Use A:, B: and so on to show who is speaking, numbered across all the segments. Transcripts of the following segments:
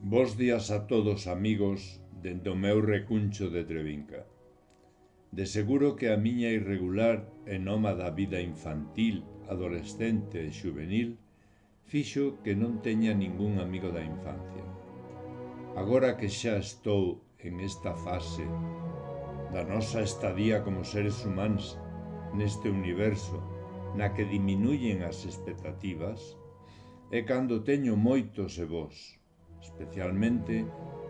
A: Bos días a todos, amigos, dende o meu recuncho de Trevinca. De seguro que a miña irregular e nómada vida infantil, adolescente e xuvenil fixo que non teña ningún amigo da infancia. Agora que xa estou en esta fase da nosa estadía como seres humanos neste universo na que diminuyen as expectativas, é cando teño moitos e vos, especialmente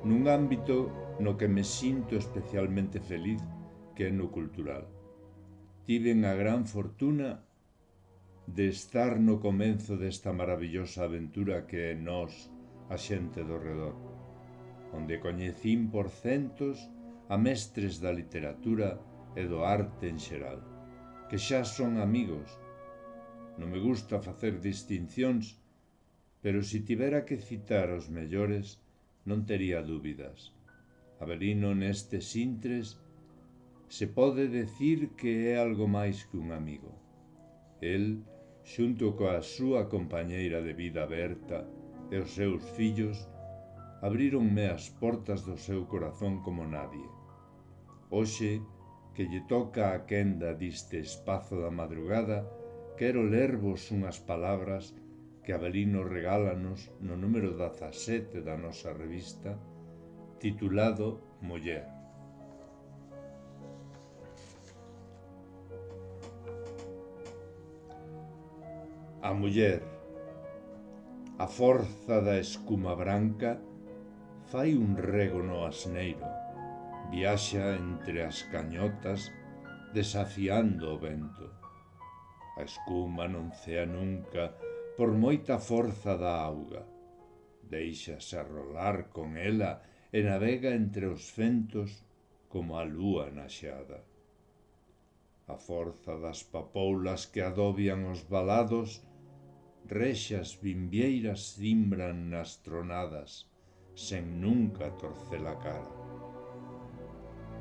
A: nun ámbito no que me sinto especialmente feliz, que é no cultural. Tiven a gran fortuna de estar no comenzo desta maravillosa aventura que é nós, a xente do redor, onde coñecín por centos a mestres da literatura e do arte en xeral, que xa son amigos. Non me gusta facer distincións, pero si tivera que citar os mellores, non tería dúbidas. Avelino nestes intres se pode decir que é algo máis que un amigo. El, xunto coa súa compañeira de vida Berta e os seus fillos, abríronme as portas do seu corazón como nadie. Hoxe, que lle toca a quenda diste espazo da madrugada, quero lervos unhas palabras que Avelino regálanos no número 17 da nosa revista, titulado Muller. A muller, a forza da escuma branca, fai un rego no asneiro, viaxa entre as cañotas desafiando o vento. A escuma non cea nunca por moita forza da auga, deixase rolar con ela e navega entre os ventos como a lúa na xeada. A forza das papoulas que adobian os valados, rexas vimbieiras cimbran nas tronadas, sen nunca torcer a cara.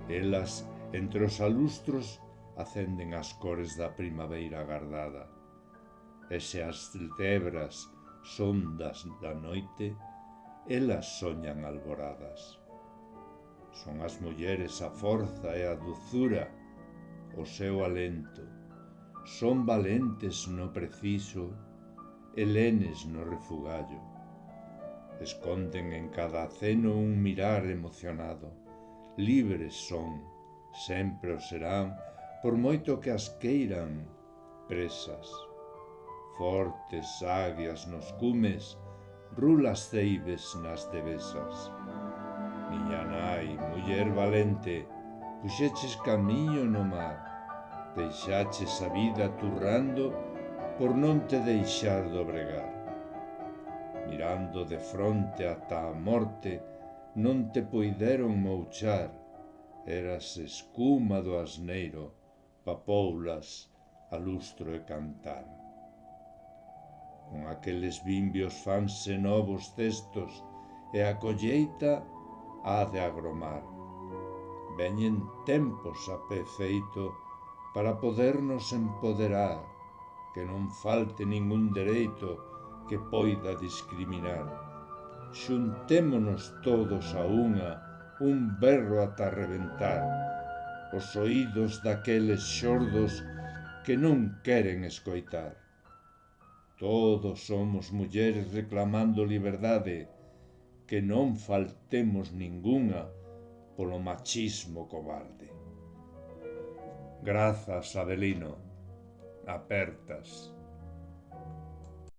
A: Elas, entre os alustros, acenden as cores da primavera agardada, e se as cebras son das da noite, elas soñan alboradas. Son as mulleres a forza e a dozura, o seu alento. Son valentes no preciso e lenes no refugallo. Esconden en cada aceno un mirar emocionado. Libres son, sempre o serán, por moito que as queiran presas. Fortes águias nos cumes, rulas ceibes nas devesas. Miña nai, muller valente, puxeches camiño no mar, deixaches a vida turrando por non te deixar dobregar. Mirando de fronte ata a morte, non te poideron mouchar, eras escuma do asneiro, papoulas, alustro e cantar. Con aqueles vimbios fanse novos cestos e a colleita ha de agromar. Veñen tempos a pé feito para podernos empoderar, que non falte ningún dereito que poida discriminar. Xuntémonos todos a unha, un berro ata reventar, os oídos daqueles xordos que non queren escoitar. Todos somos mulleres reclamando liberdade, que non faltemos ningunha polo machismo cobarde. Grazas, Avelino, apertas.